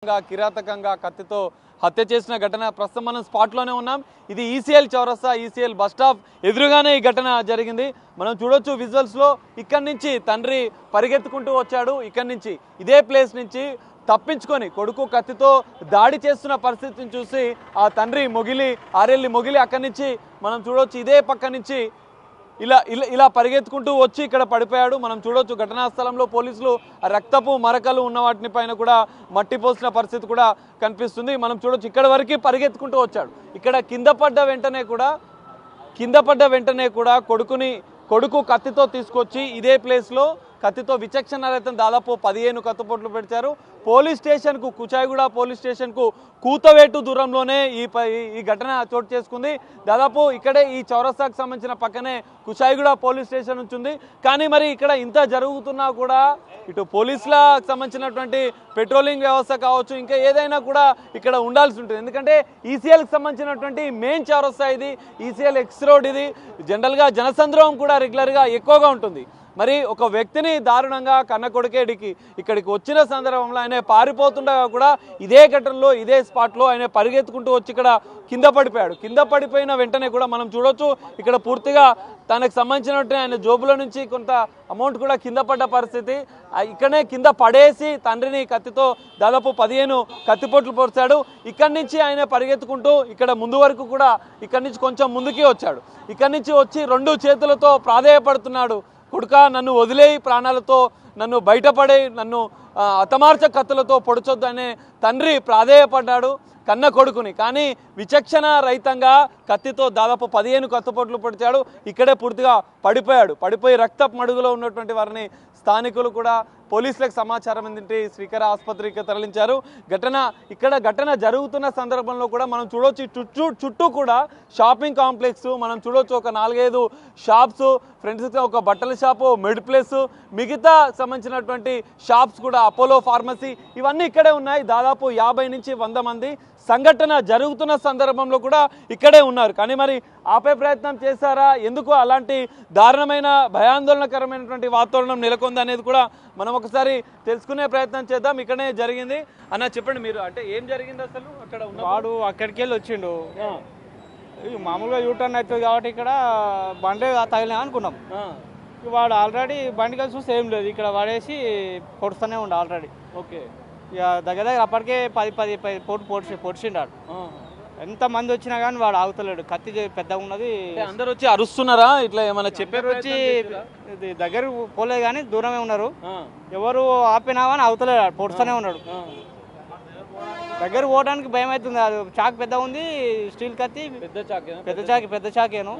కిరాతకంగా కత్తితో హత్య చేసిన ఘటన ప్రస్తుతం మనం స్పాట్లోనే ఉన్నాం. ఇది ఈసీఎల్ చౌరస్తా ఈసీఎల్ బస్ స్టాప్ ఎదురుగానే ఈ ఘటన జరిగింది. మనం చూడొచ్చు విజువల్స్లో. ఇక్కడి నుంచి తండ్రి పరిగెత్తుకుంటూ వచ్చాడు. ఇక్కడి నుంచి ఇదే ప్లేస్ నుంచి తప్పించుకొని కొడుకు కత్తితో దాడి చేస్తున్న పరిస్థితిని చూసి ఆ తండ్రి ఆరెల్లి మొగిలి అక్కడి నుంచి మనం చూడొచ్చు. ఇదే పక్క నుంచి ఇలా పరిగెత్తుకుంటూ వచ్చి ఇక్కడ పడిపోయాడు. మనం చూడొచ్చు ఘటనా స్థలంలో పోలీసులు రక్తపు మరకలు ఉన్న వాటిని పైన కూడా మట్టి పోసిన పరిస్థితి కూడా కనిపిస్తుంది. మనం చూడొచ్చు ఇక్కడ వరకు పరిగెత్తుకుంటూ వచ్చాడు. ఇక్కడ కింద పడ్డ వెంటనే కూడా కొడుకు కత్తితో తీసుకొచ్చి ఇదే ప్లేస్లో కత్తితో విచక్షణరహితం దాదాపు 15 కత్తిపోట్లు పెట్టారు. పోలీస్ స్టేషన్కు కుచాయిగూడ పోలీస్ స్టేషన్కు కూతవేటు దూరంలోనే ఈ ఘటన చోటు చేసుకుంది. దాదాపు ఇక్కడే ఈ చౌరస్తాకు సంబంధించిన పక్కనే కుచాయిగూడ పోలీస్ స్టేషన్ ఉంటుంది. కానీ మరి ఇక్కడ ఇంత జరుగుతున్నా కూడా ఇటు పోలీసులకు సంబంధించినటువంటి పెట్రోలింగ్ వ్యవస్థ కావచ్చు, ఇంకా ఏదైనా కూడా ఇక్కడ ఉండాల్సి ఉంటుంది. ఎందుకంటే ఈసీఎల్కి సంబంధించినటువంటి మెయిన్ చౌరస్తా ఇది, ఈసీఎల్ ఎక్స్ రోడ్ ఇది. జనరల్గా జనసంద్రహం కూడా రెగ్యులర్గా ఎక్కువగా ఉంటుంది. మరి ఒక వ్యక్తిని దారుణంగా కన్న కొడుకేడికి ఇక్కడికి వచ్చిన సందర్భంలో ఆయన పారిపోతుండగా కూడా ఇదే ఘటనలో ఇదే స్పాట్లో ఆయన పరిగెత్తుకుంటూ వచ్చి ఇక్కడ కింద పడిపోయాడు. కింద పడిపోయిన వెంటనే కూడా మనం చూడొచ్చు ఇక్కడ పూర్తిగా తనకు సంబంధించినట్టు ఆయన జోబులో నుంచి కొంత అమౌంట్ కూడా కింద పడ్డ పరిస్థితి. ఇక్కడనే కింద పడేసి తండ్రిని కత్తితో దాదాపు 15 కత్తిపోట్లు పొడిచాడు. ఇక్కడి నుంచి ఆయన పరిగెత్తుకుంటూ ఇక్కడ ముందు వరకు కూడా ఇక్కడి నుంచి కొంచెం ముందుకే వచ్చాడు. ఇక్కడి నుంచి వచ్చి 2 చేతులతో ప్రాధేయపడుతున్నాడు. కొడుకా, నన్ను వదిలేయి, ప్రాణాలతో నన్ను బయటపడే, నన్ను హతమార్చ కత్తులతో పొడిచొద్దు అనే తండ్రి ప్రాధేయపడ్డాడు కన్న కొడుకుని. కానీ విచక్షణ రహితంగా కత్తితో దాదాపు 15 కత్తిపోట్లు పొడిచాడు. ఇక్కడే పూర్తిగా పడిపోయి రక్తపు మడుగులో ఉన్నటువంటి వారిని స్థానికులు కూడా పోలీసులకు సమాచారం అందించి శ్రీకర ఆసుపత్రికి తరలించారు. ఘటన జరుగుతున్న సందర్భంలో కూడా మనం చూడొచ్చు చుట్టూ కూడా షాపింగ్ కాంప్లెక్స్ మనం చూడొచ్చు. ఒక 4-5 షాప్స్, ఫ్రెండ్స్ ఒక బట్టల షాపు, మెడ్ ప్లేస్, మిగతా సంబంధించినటువంటి షాప్స్ కూడా అపోలో ఫార్మసీ ఇవన్నీ ఇక్కడే ఉన్నాయి. దాదాపు 50 నుంచి 100 మంది సంఘటన జరుగుతున్న సందర్భంలో కూడా ఇక్కడే ఉన్నారు. కానీ మరి ఆపే ప్రయత్నం చేశారా? ఎందుకు అలాంటి దారుణమైన భయాందోళనకరమైనటువంటి వాతావరణం నెలకొంది అనేది కూడా మనం ఒకసారి తెలుసుకునే ప్రయత్నం చేద్దాం. ఇక్కడే జరిగింది. అన్న చెప్పండి, మీరు అంటే ఏం జరిగింది అసలు? అక్కడ వాడు అక్కడికి వెళ్ళి వచ్చిండు. మామూలుగా యూటర్న్ అవుతుంది కాబట్టి ఇక్కడ బండి తగిలినా అనుకున్నాం. వాడు ఆల్రెడీ బండి కలిసి చూస్తే ఏం లేదు, ఇక్కడ పడేసి పొడుస్తూనే ఉండు ఆల్రెడీ. ఓకే, ఇక దగ్గర అప్పటికే 10 పొడిచిండాడు. ఎంతమంది వచ్చినా కానీ వాడు ఆగుతలేడు. కత్తి పెద్దగా ఉన్నది. అందరు వచ్చి అరుస్తున్నారా? ఇట్లా ఏమైనా చెప్పారు? వచ్చి దగ్గర పోలేదు కానీ దూరమే ఉన్నారు. ఎవరు ఆపినా కానీ ఆగుతలేడు, పొడుస్తూనే ఉన్నాడు. దగ్గర పోవడానికి భయం అవుతుంది. అది చాకు పెద్ద ఉంది, స్టీల్ కత్తి పెద్ద చాకేను.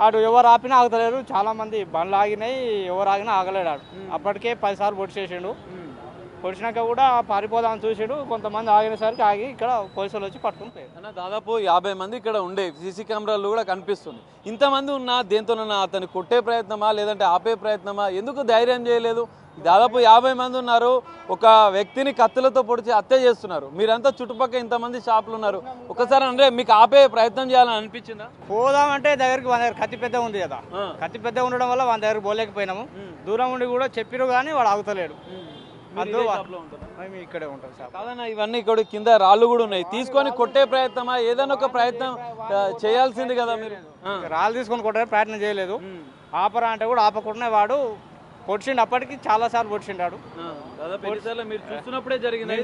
ఆడు ఎవరు ఆపినా ఆగుతలేరు. చాలా మంది బండ్లు ఆగినాయి, ఎవరు ఆగినా ఆగలేడు. ఆడు అప్పటికే 10 సార్లు పొడిచేసిండు. పొడిచినాక కూడా పారిపోదామని చూసాడు. కొంతమంది ఆగినసరికి ఆగి ఇక్కడ పోలీసులు వచ్చి పట్టుకుని పోయారు. దాదాపు 50 మంది ఇక్కడ ఉండే సీసీ కెమెరాలు కూడా కనిపిస్తుంది. ఇంతమంది ఉన్నా దేంతోనన్నా అతను కొట్టే ప్రయత్నమా లేదంటే ఆపే ప్రయత్నమా? ఎందుకు ధైర్యం చేయలేదు? దాదాపు 50 మంది ఉన్నారు. ఒక వ్యక్తిని కత్తులతో పొడిచి హత్య చేస్తున్నారు. మీరంతా చుట్టుపక్కల ఇంతమంది షాపులు ఉన్నారు. ఒకసారి అంటే మీకు ఆపే ప్రయత్నం చేయాలని అనిపించిందా? పోదామంటే దగ్గరికి మన దగ్గర కత్తి పెద్ద ఉంది కదా, కత్తి పెద్ద ఉండడం వల్ల మన దగ్గర పోలేకపోయినాము. దూరం ఉండి కూడా చెప్పిరు కానీ వాడు ఆగుతలేడు. మేము ఇక్కడే ఉంటాం సార్. కాదన్నా, ఇవన్నీ ఇక్కడ కింద రాళ్ళు కూడా ఉన్నాయి. తీసుకొని కొట్టే ప్రయత్నమా? ఏదైనా ఒక ప్రయత్నం చేయాల్సింది కదా మీరు. రాళ్ళు తీసుకొని కొట్టే ప్రయత్నం చేయలేదు. ఆపరా అంటే కూడా ఆపకుండా వాడు పొడిచిండు. అప్పటికి చాలా సార్లు పొడిచిండాడు. మీరు చూస్తున్నప్పుడే జరిగింది.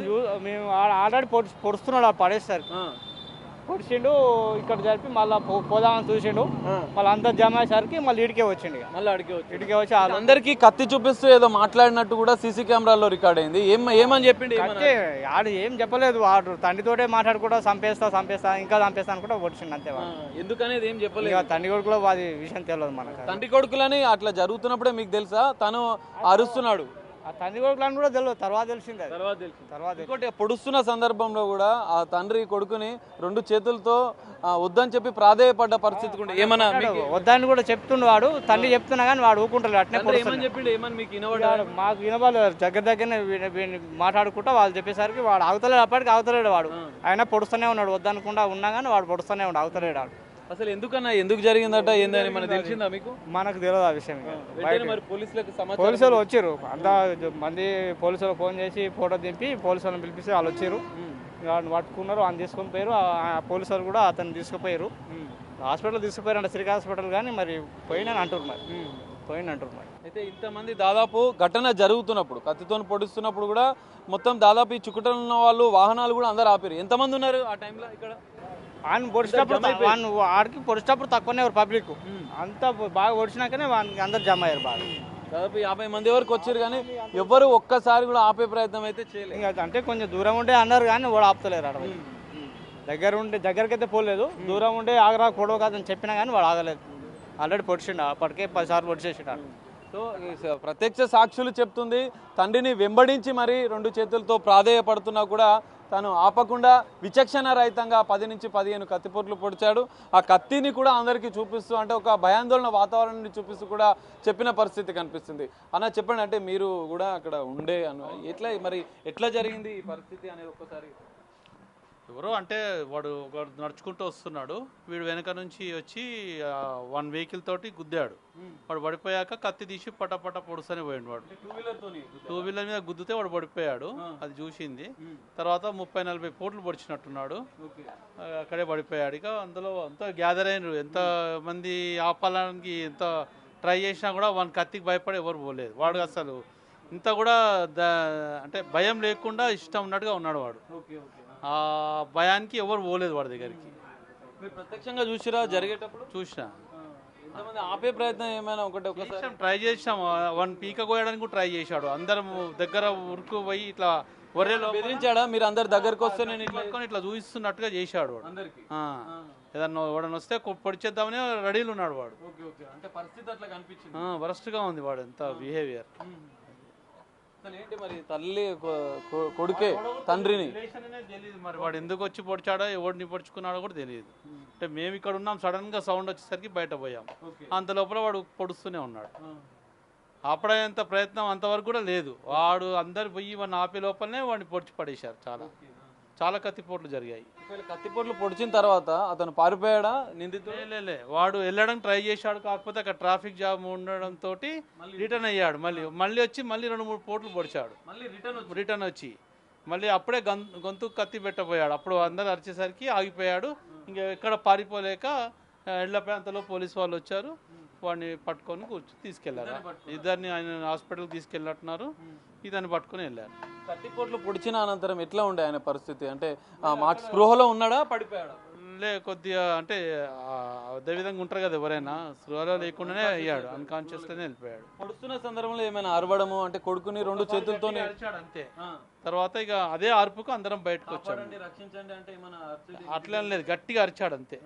మేము ఆల్రెడీ పొడుస్తున్నాడు పడేస్తారు. పొడిచిండు, ఇక్కడ జరిపి మళ్ళీ పోదామని చూసిండు. మళ్ళీ అంతా జమ అయ్యేసరికి మళ్ళీ ఇడికే వచ్చిండు. ఇడికే వచ్చి అందరికి కత్తి చూపిస్తూ ఏదో మాట్లాడినట్టు కూడా సీసీ కెమెరాలో రికార్డ్ అయింది. ఏమని చెప్పిండు? ఆడు ఏం చెప్పలేదు. వాడు తండ్రితోటే మాట్లాడుకుంటా చంపేస్తా ఇంకా చంపేస్తా కూడా పొడిచిండు అంతే. ఎందుకనేది ఏం చెప్పలేదు. తండ్రి కొడుకులో అది విషయం తెలియదు మనకు. తండ్రి కొడుకులని అట్లా జరుగుతున్నప్పుడే మీకు తెలుసా తను అరుస్తున్నాడు? ఆ తండ్రి కొడుకులను కూడా తెలియదు, తర్వాత తెలిసింది. ఇంకోటి పొడుస్తున్న సందర్భంలో కూడా ఆ తండ్రి కొడుకుని 2 చేతులతో వద్దని చెప్పి ప్రాధేయపడ్డ పరిస్థితి కూడా ఏమన్నా వద్దని కూడా చెప్తుండు వాడు. తండ్రి చెప్తున్నా కానీ వాడు ఊకుంటాడు. అట్నే చెప్పిండు. ఏమని మీకు వినబడ్డాడు? మాకు వినబాలేదు. దగ్గరనే మాట్లాడుకుంటా వాళ్ళు చెప్పేసరికి వాడు ఆగుతలేడు. అప్పటికి ఆగుతలేడు వాడు. ఆయన పొడుస్తూనే ఉన్నాడు. వద్దనుకుండా ఉన్నా కానీ వాడు పొడుస్తూనే ఉన్నాడు, ఆగుతలేడు. అసలు ఎందుకు జరిగిందట ఏందని మనకు తెలిసిందా మీకు? మనకు తెలియదు ఆ విషయం. వెంటనే మరి పోలీసులకు సమాచారం పోలీసులు వచ్చారు, అంతా మంది పోలీసులు ఫోన్ చేసి ఫోటో దింపి పోలీసులను పిలిపిస్తే వాళ్ళు వచ్చారు, వాడిని పట్టుకున్నారు, ఆయన తీసుకొని పోయారు. ఆ పోలీసులు కూడా అతన్ని తీసుకుపోయారు, హాస్పిటల్ తీసుకుపోయారు అంటే శ్రీకాళ హాస్పిటల్, కానీ మరి పోయినని అంటారు మరి. అయితే ఇంతమంది దాదాపు ఘటన జరుగుతున్నప్పుడు కత్తితో పొడుస్తున్నప్పుడు కూడా మొత్తం దాదాపు ఈ చుక్కటలు ఉన్న వాళ్ళు వాహనాలు కూడా అందరు ఆపారు. ఎంతమంది ఉన్నారు ఆ టైంలో ఇక్కడ? ఆయన పొడిచేటప్పుడు ఆడికి పొడిచేటప్పుడు తక్కువనే పబ్లిక్ అంతా బాగా పొడిచినాకనే వానికి అందరు జమ అయ్యారు బాగా. దాదాపు 50 మంది వరకు వచ్చారు, కానీ ఎవ్వరు ఒక్కసారి కూడా ఆపే ప్రయత్నం అయితే చేయలేదు. అంటే కొంచెం దూరం ఉంటే అన్నారు కానీ వాడు ఆపుతలేరు. ఆడ దగ్గరకైతే పోలేదు, దూరం ఉండే ఆగరా పొడవు కాదని చెప్పినా కానీ వాడు ఆగలేదు. ఆల్రెడీ పొడిచిండు, అప్పటికే 10 సార్లు పొడిచేసిండు. సో ప్రత్యక్ష సాక్షులు చెప్తుంది తండ్రిని వెంబడించి మరి 2 చేతులతో ప్రాధేయపడుతున్నా కూడా తను ఆపకుండా విచక్షణ రహితంగా 10 నుంచి 15 కత్తిపోట్లు పొడిచాడు. ఆ కత్తిని కూడా అందరికీ చూపిస్తూ అంటే ఒక భయాందోళన వాతావరణాన్ని చూపిస్తూ కూడా చెప్పిన పరిస్థితి కనిపిస్తుంది. అన్న చెప్పండి, అంటే మీరు కూడా అక్కడ ఉండే ఎట్లా జరిగింది ఈ పరిస్థితి అనేది ఒక్కసారి? ఎవరో అంటే వాడు నడుచుకుంటూ వస్తున్నాడు, వీడు వెనక నుంచి వచ్చి 1 వెహికల్ తోటి గుద్దాడు. వాడు పడిపోయాక కత్తి తీసి పటపట పొడుస్తూనే పోయాడు. వాడు 2 వీలర్ మీద గుద్దితే వాడు పడిపోయాడు, అది చూసింది. తర్వాత 30-40 పోట్లు పొడిచినట్టున్నాడు, అక్కడే పడిపోయాడు. ఇక అందులో అంతా గ్యాదర్ అయినారు, ఎంత మంది ఆపాలనికి ఎంత ట్రై చేసినా కూడా వాని కత్తికి భయపడి ఎవరు పోలేదు. వాడు అసలు ఇంత కూడా అంటే భయం లేకుండా ఇష్టం ఉన్నట్టుగా ఉన్నాడు వాడు. ఆ భయానికి ఎవరు పోలేదు వాడి దగ్గరికి. మీరు ప్రత్యక్షంగా చూసిరా జరిగేటప్పుడు? చూసినా. ఎంతమంది ఆపే ప్రయత్నం ఏమైనా ఒకసారి ట్రై చేసాం, 1 పీక కోయడానికి కూడా ట్రై చేశాడు. అందరం దగ్గర ఉరుకు పోయి ఇట్లా ఒర్రెలో బెదిరించాడా? మీరు అందరు దగ్గరకు వస్తే నేను ఇట్లా చూపిస్తున్నట్టుగా చేశాడు వాడు. ఏదన్నా వాడని వస్తే పొడిచేద్దామని రెడీలు ఉన్నాడు వాడు. అంటే పరిస్థితి అట్లా కనిపించింది, వరస్ట్గా ఉంది వాడు ఎంత బిహేవియర్. ఏంటి మరి తల్లి కొడుకే తండ్రిని తెలియదు మరి వాడు ఎందుకు వచ్చి పొడిచాడో ఎవడిని పొడుచుకున్నాడో కూడా తెలియదు. అంటే మేము ఇక్కడ ఉన్నాం, సడన్ గా సౌండ్ వచ్చేసరికి బయట పోయాం, అంత లోపల వాడు పొడుస్తూనే ఉన్నాడు. ఆపడేంత ప్రయత్నం అంతవరకు కూడా లేదు. వాడు అందరు పోయి వాడిని ఆపే లోపలనే వాడిని పొడిచి పడేశారు. చాలా కత్తిపోట్లు జరిగాయి. కత్తిపోట్లు పొడిచిన తర్వాత అతను పారిపోయాడా? నిందితులే వాడు వెళ్ళడానికి ట్రై చేశాడు, కాకపోతే అక్కడ ట్రాఫిక్ జామ్ ఉండడంతో రిటర్న్ అయ్యాడు. మళ్ళీ వచ్చి 2-3 పోట్లు పొడిచాడు. రిటర్న్ వచ్చి మళ్ళీ అప్పుడే గొంతు కత్తి పెట్టబోయాడు. అప్పుడు అందరు అరిచేసరికి ఆగిపోయాడు. ఇంకా ఎక్కడ పారిపోలేక వెళ్ళపోయి అంతలో పోలీసు వాళ్ళు వచ్చారు, వాడిని పట్టుకొని తీసుకెళ్లారు. ఇద్దరిని ఆయన హాస్పిటల్కి తీసుకెళ్ళినట్టున్నారు, ఇదాన్ని పట్టుకొని వెళ్ళారు. కత్తిపోట్లు పొడిచిన అనంతరం ఎట్లా ఉండే ఆయన పరిస్థితి? అంటే స్పృహలో ఉన్నాడా, పడిపోయాడా? కొద్దిగా అంటే అదే విధంగా ఉంటారు కదా ఎవరైనా, స్పృహలో లేకుండానే అయ్యాడు, అన్కాన్షియస్ గానే వెళ్ళిపోయాడు. పొడుస్తున్న సందర్భంలో ఏమైనా అరవడము అంటే కొడుకుని 2 చేతులతోనే అరిచాడు అంతే. తర్వాత ఇక అదే అరుపుకు అందరం బయటకు వచ్చాడు. రక్షించండి అంటే అట్లా లేదు, గట్టిగా అరిచాడు అంతే.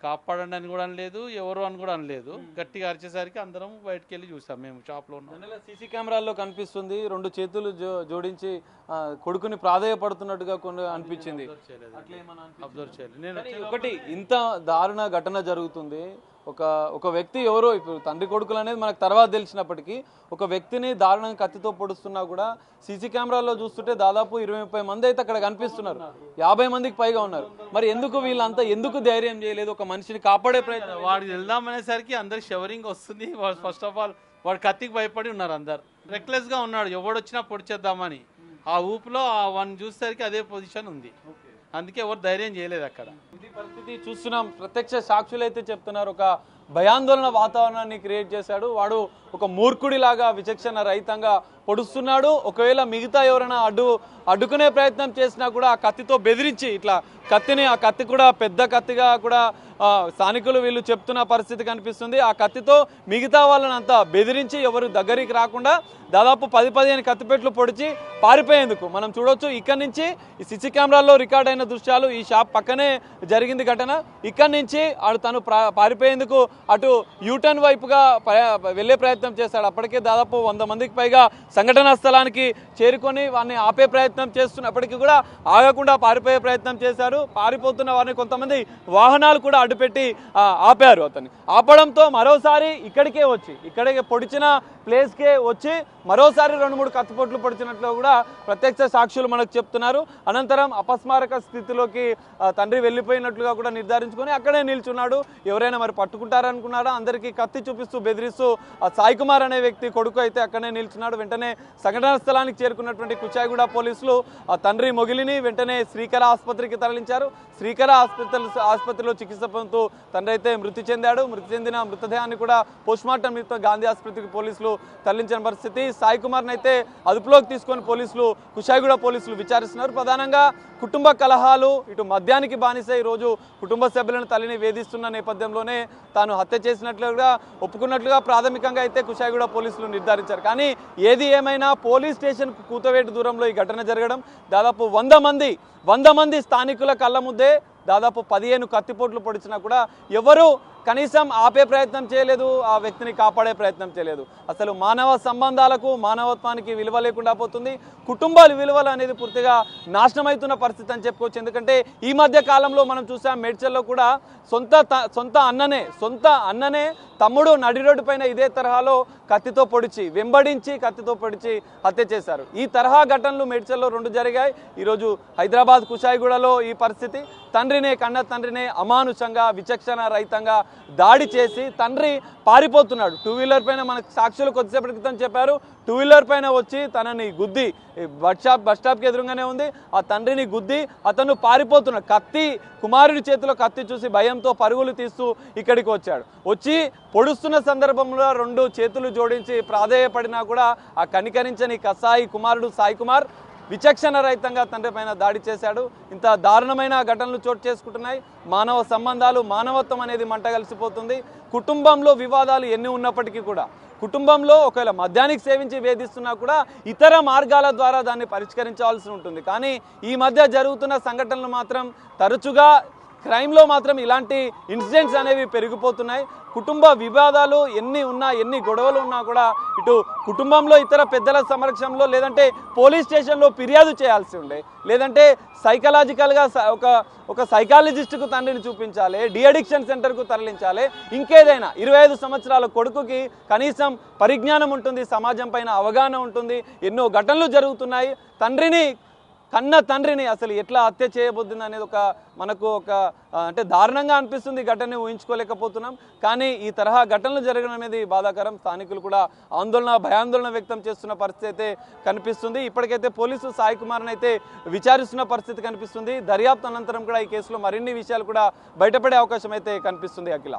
కాపాడండి అని కూడా అనలేదు, ఎవరు అని కూడా అనలేదు. గట్టిగా అరిచేసరికి అందరం బయటకు వెళ్ళి చూసాం. మేము షాప్లో ఉన్నాం. సీసీ కెమెరాల్లో కనిపిస్తుంది 2 చేతులు జోడించి కొడుకుని ప్రాధేయపడుతున్నట్టుగా కొన్ని అనిపించింది. అబ్జర్వ్ చేయలేదు. ఒకటి ఇంత దారుణ ఘటన జరుగుతుంది, ఒక వ్యక్తి ఎవరో ఇప్పుడు తండ్రి కొడుకులు అనేది మనకు తర్వాత తెలిసినప్పటికీ ఒక వ్యక్తిని దారుణంగా కత్తితో పొడుస్తున్నా కూడా సీసీ కెమెరాల్లో చూస్తుంటే దాదాపు 20-30 మంది అయితే అక్కడ కనిపిస్తున్నారు, 50 మందికి పైగా ఉన్నారు. మరి వీళ్ళంతా ఎందుకు ధైర్యం చేయలేదు ఒక మనిషిని కాపాడే ప్రయత్నం? వాడికి వెళ్దామనేసరికి అందరు షవరింగ్ వస్తుంది. ఫస్ట్ ఆఫ్ ఆల్ వాడు కత్తికి భయపడి ఉన్నారు అందరు. రెక్లెస్ గా ఉన్నాడు, ఎవడొచ్చినా పొడిచేద్దామని. ఆ ఊపులో వాడిని చూసేసరికి అదే పొజిషన్ ఉంది, అందుకే ఎవరు ధైర్యం చేయలేదు అక్కడ. ఇది పరిస్థితి చూస్తున్నాం. ప్రత్యక్ష సాక్షులు అయితే చెప్తున్నారు ఒక భయాందోళన వాతావరణాన్ని క్రియేట్ చేశాడు. వాడు ఒక మూర్ఖుడిలాగా విచక్షణ రహితంగా పొడుస్తున్నాడు. ఒకవేళ మిగతా ఎవరైనా అడ్డుకునే ప్రయత్నం చేసినా కూడా ఆ కత్తితో బెదిరించి ఇట్లా ఆ కత్తి కూడా పెద్ద కత్తిగా కూడా స్థానికులు వీళ్ళు చెప్తున్న పరిస్థితి కనిపిస్తుంది. ఆ కత్తితో మిగతా వాళ్ళని అంతా బెదిరించి ఎవరు దగ్గరికి రాకుండా దాదాపు 10-15 కత్తిపెట్లు పొడిచి పారిపోయేందుకు మనం చూడొచ్చు. ఇక్కడి నుంచి ఈ సీసీ కెమెరాల్లో రికార్డ్ అయిన దృశ్యాలు, ఈ షాప్ పక్కనే జరిగింది ఘటన. ఇక్కడి నుంచి తను పారిపోయేందుకు అటు యూటర్న్ వైపుగా వెళ్ళే ప్రయత్నం చేశాడు. అప్పటికే దాదాపు 100 మందికి పైగా సంఘటనా స్థలానికి చేరుకొని వారిని ఆపే ప్రయత్నం చేస్తున్నప్పటికీ కూడా ఆగకుండా పారిపోయే ప్రయత్నం చేశారు. పారిపోతున్న వారిని కొంతమంది వాహనాలు కూడా అడ్డుపెట్టి ఆపారు. అతన్ని ఆపడంతో మరోసారి ఇక్కడికే పొడిచిన ప్లేస్కే వచ్చి మరోసారి 2-3 కత్తిపోట్లు పొడిచినట్లు కూడా ప్రత్యక్ష సాక్షులు మనకు చెప్తున్నారు. అనంతరం అపస్మారక స్థితిలోకి తండ్రి వెళ్ళిపోయినట్లుగా కూడా నిర్ధారించుకొని అక్కడే నిల్చున్నాడు. ఎవరైనా మరి పట్టుకుంటారనుకున్నాడా, అందరికీ కత్తి చూపిస్తూ బెదిరిస్తూ సాయి కుమార్ అనే వ్యక్తి కొడుకు అయితే అక్కడే నిల్చున్నాడు. వెంటనే సంఘటనా స్థలానికి చేరుకున్నటువంటి కుచాయిగూడ పోలీసులు ఆ తండ్రి మొగిలిని వెంటనే శ్రీకర ఆసుపత్రికి తరలించారు. శ్రీకర ఆసుపత్రిలో చికిత్స పొందుతూ తండ్రి అయితే మృతి చెందాడు. మృతి చెందిన మృతదేహాన్ని కూడా పోస్ట్మార్టం నిమిత్తం గాంధీ ఆసుపత్రికి పోలీసులు తరలించిన పరిస్థితి. సాయి కుమార్ని అయితే అదుపులోకి తీసుకొని కుచాయిగూడ పోలీసులు విచారిస్తున్నారు. ప్రధానంగా కుటుంబ కలహాలు, ఇటు మద్యానికి బానిస ఈరోజు కుటుంబ సభ్యులను తల్లిని వేధిస్తున్న నేపథ్యంలోనే తాను హత్య చేసినట్లుగా ఒప్పుకున్నట్లుగా ప్రాథమికంగా అయితే కుచాయిగూడ పోలీసులు నిర్ధారించారు. కానీ ఏది ఏమైనా పోలీస్ స్టేషన్కు కూతవేటు దూరంలో ఈ ఘటన జరగడం, దాదాపు 100 మంది స్థానికుల కళ్ళ ముద్దే దాదాపు 15 కత్తిపోట్లు పొడిచినా కూడా ఎవరు కనీసం ఆపే ప్రయత్నం చేయలేదు, ఆ వ్యక్తిని కాపాడే ప్రయత్నం చేయలేదు. అసలు మానవ సంబంధాలకు, మానవత్వానికి విలువ లేకుండా పోతుంది. కుటుంబాల విలువలు అనేది పూర్తిగా నాశనమవుతున్న పరిస్థితి అని చెప్పుకోవచ్చు. ఎందుకంటే ఈ మధ్య కాలంలో మనం చూసాం మేడ్చల్లో కూడా సొంత అన్ననే తమ్ముడు నడి రోడ్డు పైన ఇదే తరహాలో కత్తితో పొడిచి వెంబడించి కత్తితో పొడిచి హత్య చేశారు. ఈ తరహా ఘటనలు మేడ్చల్లో 2 జరిగాయి. ఈరోజు హైదరాబాద్ కుచాయిగూడలో ఈ పరిస్థితి. కన్న తండ్రినే అమానుషంగా విచక్షణ రహితంగా దాడి చేసి తండ్రి పారిపోతున్నాడు. 2 వీలర్ పైన మనకు సాక్షులు కొద్దిసేపటి క్రితం చెప్పారు. 2 వీలర్ పైన వచ్చి తనని గుద్ది బస్ స్టాప్కి ఎదురుగానే ఉంది, ఆ తండ్రిని గుద్ది అతను పారిపోతున్నాడు. కుమారుడి చేతిలో కత్తి చూసి భయంతో పరుగులు తీస్తూ ఇక్కడికి వచ్చి పొడుస్తున్న సందర్భంలో 2 చేతులు జోడించి ప్రాధేయపడినా కూడా ఆ కనికరించని కసాయి కుమారుడు సాయి కుమార్ విచక్షణ రహితంగా తండ్రి పైన దాడి చేశాడు. ఇంత దారుణమైన ఘటనలు చోటు చేసుకుంటున్నాయి. మానవ సంబంధాలు, మానవత్వం అనేది మంటగలిసిపోతుంది. కుటుంబంలో వివాదాలు ఎన్ని ఉన్నప్పటికీ కూడా, కుటుంబంలో ఒకవేళ మద్యానికి సేవించి వేధిస్తున్నా కూడా ఇతర మార్గాల ద్వారా దాన్ని పరిష్కరించాల్సి ఉంటుంది. కానీ ఈ మధ్య జరుగుతున్న సంఘటనలు మాత్రం తరచుగా క్రైమ్లో మాత్రం ఇలాంటి ఇన్సిడెంట్స్ అనేవి పెరిగిపోతున్నాయి. కుటుంబ వివాదాలు ఎన్ని గొడవలు ఉన్నా కూడా ఇటు కుటుంబంలో ఇతర పెద్దల సమక్షంలో లేదంటే పోలీస్ స్టేషన్లో ఫిర్యాదు చేయాల్సి ఉండే, లేదంటే సైకలాజికల్గా ఒక సైకాలజిస్ట్కు తండ్రిని చూపించాలి, డిఅడిక్షన్ సెంటర్కు తరలించాలి. ఇంకేదైనా 25 సంవత్సరాల కొడుకుకి కనీసం పరిజ్ఞానం ఉంటుంది, సమాజం పైన అవగాహన ఉంటుంది. ఎన్నో ఘటనలు జరుగుతున్నాయి. కన్న తండ్రిని అసలు ఎట్లా హత్య చేయబోతుంది అనేది మనకు అంటే దారుణంగా అనిపిస్తుంది. ఘటనని ఊహించుకోలేకపోతున్నాం. కానీ ఈ తరహా ఘటనలు జరగడం అనేది బాధాకరం. స్థానికులు కూడా భయాందోళన వ్యక్తం చేస్తున్న పరిస్థితి అయితే కనిపిస్తుంది. ఇప్పటికైతే పోలీసులు సాయి కుమార్ని అయితే విచారిస్తున్న పరిస్థితి కనిపిస్తుంది. దర్యాప్తు అనంతరం కూడా ఈ కేసులో మరిన్ని విషయాలు కూడా బయటపడే అవకాశం అయితే కనిపిస్తుంది. అఖిల.